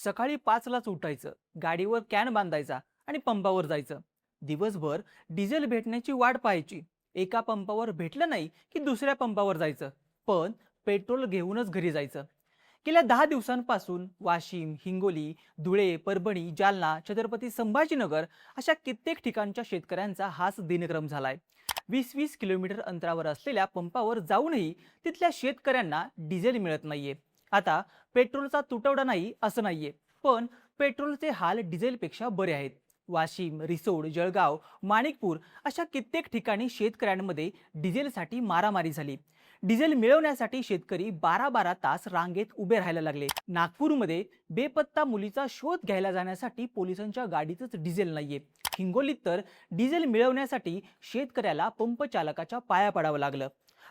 सकाळी 5लाच उठायचं, गाडीवर कॅन बांधायचा आणि पंपावर जायचं. दिवसभर डिझेल भेटण्याची वाट पाहायची. एका पंपावर भेटलं नाही की दुसऱ्या पंपावर जायचं, पण पेट्रोल घेऊनच घरी जायचं. गेल्या 10 दिवसांपासून वाशिम, हिंगोली, धुळे, परभणी, जालना, छत्रपती संभाजीनगर अशा कित्येक ठिकाणच्या शेतकऱ्यांचा हाच दिनक्रम झालाय. 20-20 किलोमीटर अंतरावर असलेल्या पंपावर जाऊनही तिथल्या शेतकऱ्यांना डिझेल मिळत नाहीये. आता पेट्रोलचा तुटवडा नाही असं नाहीये, पण पेट्रोलचे हाल डिझेलपेक्षा बरे आहेत. वाशिम, रिसोड, जळगाव, माणिकपूर अशा कित्येक ठिकाणी शेतकऱ्यांमध्ये डिझेलसाठी मारामारी झाली. डिझेल मिळवण्यासाठी शेतकरी 12-12 तास रांगेत उभे राहायला लागले. नागपूरमध्ये बेपत्ता मुलीचा शोध घ्यायला जाण्यासाठी पोलिसांच्या गाडीतच डिझेल नाहीये. हिंगोलीत तर डिझेल मिळवण्यासाठी शेतकऱ्याला पंप चालकाच्या पाया पडावं लागलं.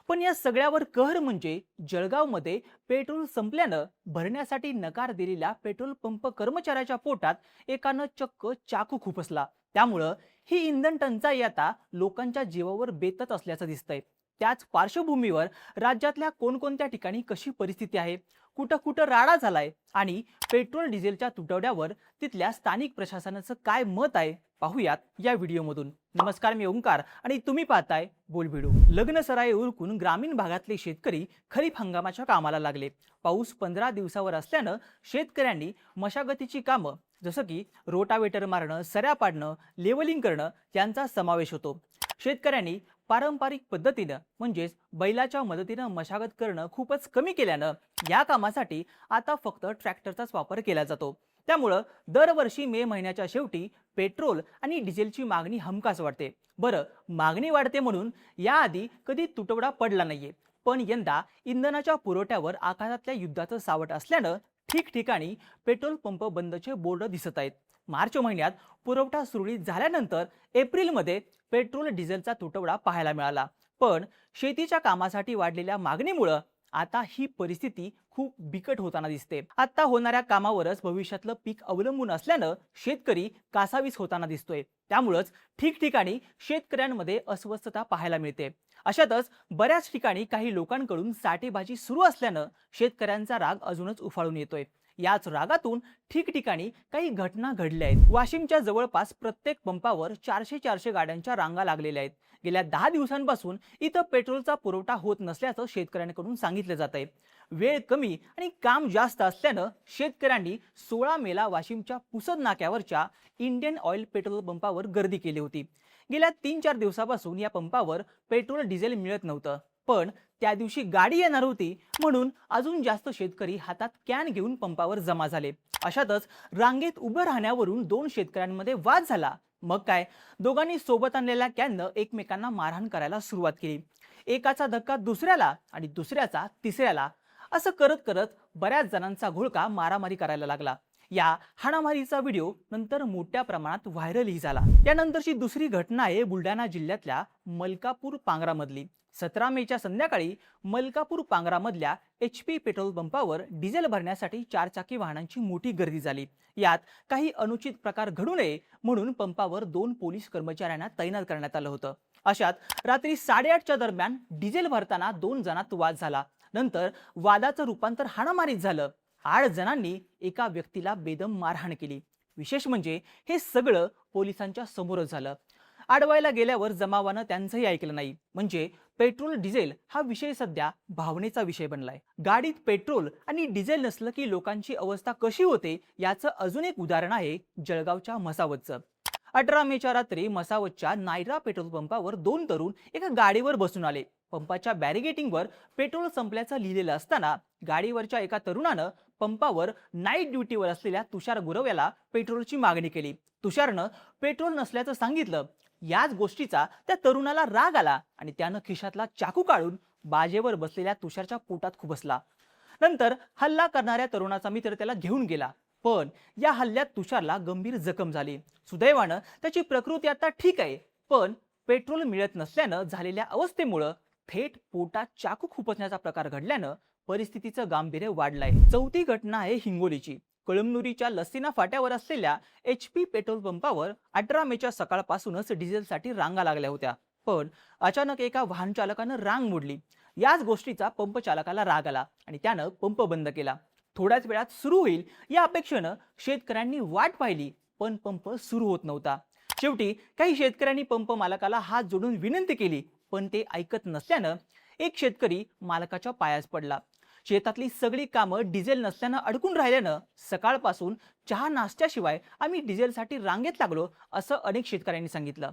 पण या सगळ्यावर कहर म्हणजे जळगावमध्ये पेट्रोल संपल्यानं भरण्यासाठी नकार दिलेल्या पेट्रोल पंप कर्मचाऱ्याच्या पोटात एकानं चक्क चाकू खुपसला. त्यामुळं ही इंधन टंचाई आता लोकांच्या जीवावर बेतत असल्याचं दिसतंय. त्याच पार्श्वभूमीवर राज्यातल्या कोणकोणत्या ठिकाणी कशी परिस्थिती आहे, कुठं कुठं राडा झालाय आणि पेट्रोल डिझेलच्या तुटवड्यावर तिथल्या स्थानिक प्रशासनाचं काय मत आहे, पाहूयात या व्हिडिओमधून. नमस्कार, मी ओंकार आणि तुम्ही पाहताय बोलबिडू. लग्न सराई उरकून ग्रामीण भागातले शेतकरी खरीप हंगामाच्या कामाला लागले. पाऊस 15 दिवसावर असल्यानं शेतकऱ्यांनी मशागतीची कामं जसं की रोटावेटर मारणं, सऱ्या पाडणं, लेवलिंग करणं यांचा समावेश होतो. शेतकऱ्यांनी पारंपरिक पद्धतीनं म्हणजेच बैलाच्या मदतीनं मशागत करणं खूपच कमी केल्यानं या कामासाठी आता फक्त ट्रॅक्टरचाच वापर केला जातो. त्यामुळं दरवर्षी मे महिन्याच्या शेवटी पेट्रोल आणि डिझेलची मागणी हमखास वाढते. बरं, मागणी वाढते म्हणून याआधी कधी तुटवडा पडला नाहीये, पण यंदा इंधनाच्या पुरवठ्यावर आकाशातल्या युद्धाचं सावट असल्यानं ठिकठिकाणी पेट्रोल पंप बंदचे बोर्ड दिसत आहेत. मार्च महिन्यात पुरवठा सुरळीत झाल्यानंतर एप्रिलमध्ये पेट्रोल डिझेलचा तुटवडा पाहायला मिळाला. पण शेतीच्या कामासाठी वाढलेल्या मागणीमुळे आता ही परिस्थिती खूप बिकट होताना दिसते. आता होणाऱ्या कामावरच भविष्यातलं पीक अवलंबून असल्यानं शेतकरी कासावीस होताना दिसतोय. त्यामुळेच ठिकठिकाणी शेतकऱ्यांमध्ये अस्वस्थता पाहायला मिळते. अशातच बऱ्याच ठिकाणी काही लोकांकडून साठेबाजी सुरू असल्यानं शेतकऱ्यांचा राग अजूनच उफाळून येतोय. याच रागातून ठिकठिकाणी काही घटना घडल्या आहेत. वाशिमच्या जवळपास प्रत्येक पंपावर 400-400 गाड्यांच्या रांगा लागलेल्या आहेत. गेल्या 10 दिवसांपासून इथं पेट्रोलचा पुरवठा होत नसल्याचं शेतकऱ्यांकडून सांगितलं जात आहे. वेळ कमी आणि काम जास्त असल्यानं शेतकऱ्यांनी 16 मेला वाशिमच्या पुसद नाक्यावरच्या इंडियन ऑइल पेट्रोल पंपावर गर्दी केली होती. गेल्या 3-4 दिवसापासून या पंपावर पेट्रोल डिझेल मिळत नव्हतं, पण त्या दिवशी गाडी येणार होती म्हणून अजून जास्त शेतकरी हातात कॅन घेऊन पंपावर जमा झाले. अशातच रांगेत उभं राहण्यावरून 2 शेतकऱ्यांमध्ये वाद झाला. मग काय, दोघांनी सोबत आणलेल्या कॅननं एकमेकांना मारहाण करायला सुरुवात केली. एकाचा धक्का दुसऱ्याला आणि दुसऱ्याचा तिसऱ्याला, असं करत करत बऱ्याच जणांचा घोळका मारामारी करायला लागला. या हाणामारीचा व्हिडिओ नंतर मोठ्या प्रमाणात व्हायरलही झाला. त्यानंतरची दुसरी घटना आहे बुलढाणा जिल्ह्यातल्या मलकापूर पांगरामधली. 17 मेच्या संध्याकाळी मलकापूर पांगरामधल्या HP पेट्रोल पंपावर डिझेल भरण्यासाठी 4 चाकी वाहनांची मोठी गर्दी झाली. यात काही अनुचित प्रकार घडू नये म्हणून पंपावर 2 पोलीस कर्मचाऱ्यांना तैनात करण्यात आलं होतं. अशात रात्री 8:30च्या दरम्यान डिझेल भरताना 2 जणांत वाद झाला. नंतर वादाचं रूपांतर हाणामारीत झालं. 8 जणांनी एका व्यक्तीला बेदम मारहाण केली. विशेष म्हणजे हे सगळं पोलिसांच्या समोरच झालं. अडवायला गेल्यावर जमावानं त्यांचंही ऐकलं नाही. म्हणजे पेट्रोल डिझेल हा विषय सध्या भावनेचा विषय बनलाय. गाडीत पेट्रोल आणि डिझेल नसलं की लोकांची अवस्था कशी होते याचं अजून एक उदाहरण आहे जळगावच्या मसावतचं. 18 मेच्या रात्री मसावतच्या नायरा पेट्रोल पंपावर 2 तरुण एका गाडीवर बसून आले. पंपाच्या बॅरिगेटिंगवर पेट्रोल संपल्याचं लिहिलेलं असताना गाडीवरच्या एका तरुणानं पंपावर नाईट ड्युटीवर असलेल्या तुषार गुरव पेट्रोलची मागणी केली. तुषारनं पेट्रोल नसल्याचं सांगितलं. याच गोष्टीचा त्या तरुणाला राग आला आणि त्यानं खिशातला चाकू काढून बाजेवर बसलेल्या तुषारच्या पोटात खुपसला. नंतर हल्ला करणाऱ्या तरुणाचा मित्र त्याला घेऊन गेला, पण या हल्ल्यात तुषारला गंभीर जखम झाली. सुदैवानं त्याची प्रकृती आता ठीक आहे, पण पेट्रोल मिळत नसल्यानं झालेल्या अवस्थेमुळे थेट पोटात चाकू खुपसण्याचा प्रकार घडल्यानं परिस्थितीचं गांभीर्य वाढलंय. चौथी घटना आहे हिंगोलीची. कळमनुरीच्या लसीना फाट्यावर असलेल्या HP पेट्रोल पंपावर 18 मेच्या सकाळपासूनच डिझेलसाठी रांगा लागल्या होत्या. पण अचानक एका वाहन चालकानं रांग मोडली. याच गोष्टीचा पंप चालकाला राग आला आणि त्यानं पंप बंद केला. थोड्याच वेळात सुरू होईल या अपेक्षेनं शेतकऱ्यांनी वाट पाहिली, पण पंप सुरू होत नव्हता. शेवटी काही शेतकऱ्यांनी पंप मालकाला हात जोडून विनंती केली, पण ते ऐकत नसल्यानं एक शेतकरी मालकाच्या पायास पडला. शेतातली सगळी कामं डिझेल नसल्यानं अडकून राहिल्यानं सकाळपासून चहा नाश्त्याशिवाय आम्ही डिझेलसाठी रांगेत लागलो, असं अनेक शेतकऱ्यांनी सांगितलं.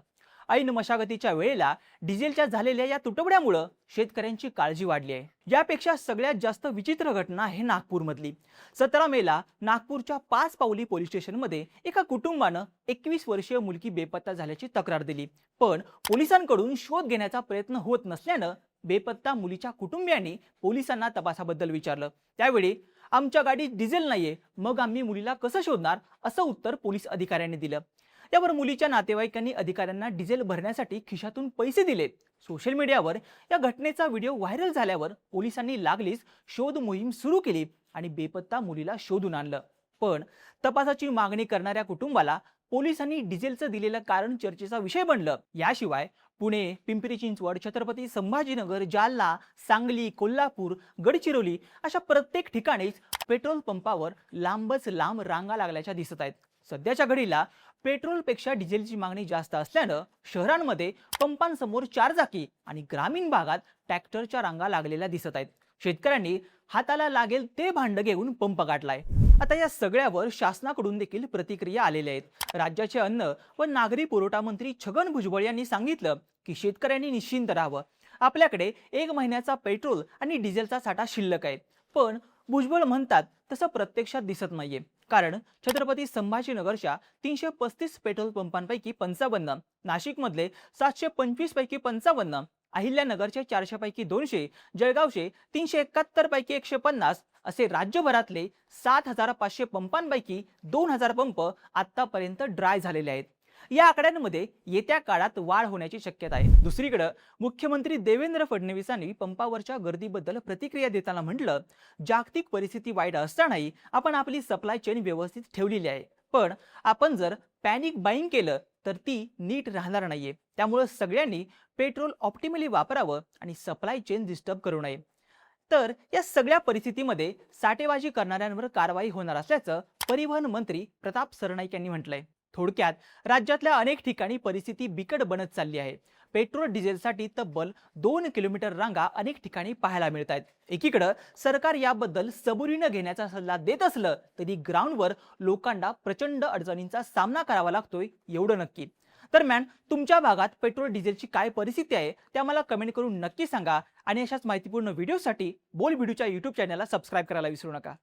ऐन मशागतीच्या वेळेला डिझेलच्या झालेल्या या तुटवड्यामुळं शेतकऱ्यांची काळजी वाढली आहे. यापेक्षा सगळ्यात जास्त विचित्र घटना आहे नागपूरमधली. 17 मेला नागपूरच्या 5 पावली पोलीस स्टेशनमध्ये एका कुटुंबानं 21 वर्षीय मुलगी बेपत्ता झाल्याची तक्रार दिली. पण पोलिसांकडून शोध घेण्याचा प्रयत्न होत नसल्यानं बेपत्ता मुलीच्या कुटुंबियांनी पोलिसांना तपासाबद्दल विचारलं. त्यावेळी आमच्या गाडीत डिझेल नाहीये, मग आम्ही मुलीला कसं शोधणार, असं उत्तर पोलीस अधिकाऱ्यांनी दिलं. यावर मुलीच्या नातेवाईकांनी अधिकाऱ्यांना डिझेल भरण्यासाठी खिशातून पैसे दिले. सोशल मीडियावर या घटनेचा व्हिडिओ व्हायरल झाल्यावर पोलिसांनी लागलीच शोध मोहीम सुरू केली आणि बेपत्ता मुलीला शोधून आणलं. पण तपासाची मागणी करणाऱ्या कुटुंबाला पोलिसांनी डिझेलचं दिलेलं कारण चर्चेचा विषय बनलं. याशिवाय पुणे, पिंपरी चिंचवड, छत्रपती संभाजीनगर, जालना, सांगली, कोल्हापूर, गडचिरोली अशा प्रत्येक ठिकाणीच पेट्रोल पंपावर लांबच लांब रांगा लागल्याच्या दिसत आहेत. सध्याच्या घडीला पेट्रोलपेक्षा डिझेलची मागणी जास्त असल्यानं शहरांमध्ये पंपांसमोर चारचाकी आणि ग्रामीण भागात ट्रॅक्टरच्या रांगा लागलेल्या दिसत आहेत. शेतकऱ्यांनी हाताला लागेल ते भांड घेऊन पंप गाठलाय. आता या सगळ्यावर शासनाकडून देखील प्रतिक्रिया आलेल्या आहेत. राज्याचे अन्न व नागरी पुरवठा मंत्री छगन भुजबळ यांनी सांगितलं की शेतकऱ्यांनी निश्चिंत राहावं. आपल्याकडे 1 महिन्याचा पेट्रोल आणि डिझेलचा साठा शिल्लक आहे. पण भुजबळ म्हणतात तसं प्रत्यक्षात दिसत नाहीये. कारण छत्रपती संभाजीनगरच्या 335 पेट्रोल पंपांपैकी 55, नाशिकमधले 725 पैकी 55, अहिल्यानगरचे 400 पैकी 200, जळगावचे 371 पैकी 150 असे राज्यभरातले 7,500 पंपांपैकी 2,000 पंप आतापर्यंत ड्राय झालेले आहेत. या आकड्यांमध्ये येत्या काळात वाढ होण्याची शक्यता आहे. दुसरीकडे मुख्यमंत्री देवेंद्र फडणवीसांनी पंपावरच्या गर्दीबद्दल प्रतिक्रिया देताना म्हटलं, जागतिक परिस्थिती वाईट असतानाही आपण आपली सप्लाय चेन व्यवस्थित ठेवलेली आहे. पण आपण जर पॅनिक बाईंग केलं तर ती नीट राहणार नाहीये. त्यामुळे सगळ्यांनी पेट्रोल ऑप्टिमली वापरावं आणि सप्लाय चेन डिस्टर्ब करू नये. तर या सगळ्या परिस्थितीमध्ये साठेबाजी करणाऱ्यांवर कारवाई होणार असल्याचं परिवहन मंत्री प्रताप सरनाईक यांनी म्हटलंय. थोडक्यात राज्यातल्या अनेक ठिकाणी परिस्थिती बिकट बनत चालली आहे. पेट्रोल डिझेलसाठी तब्बल 2 किलोमीटर रांगा अनेक ठिकाणी पाहायला मिळत आहेत. एकीकडे सरकार याबद्दल सबुरीनं घेण्याचा सल्ला देत असलं तरी ग्राउंडवर लोकांना प्रचंड अडचणींचा सामना करावा लागतोय, एवढं नक्की. दरम्यान तुमच्या भागात पेट्रोल डिझेलची काय परिस्थिती आहे ते आम्हाला कमेंट करून नक्की सांगा आणि अशाच माहितीपूर्ण व्हिडिओसाठी बोल व्हिडिओच्या YouTube चॅनलला सबस्क्राईब करायला विसरू नका.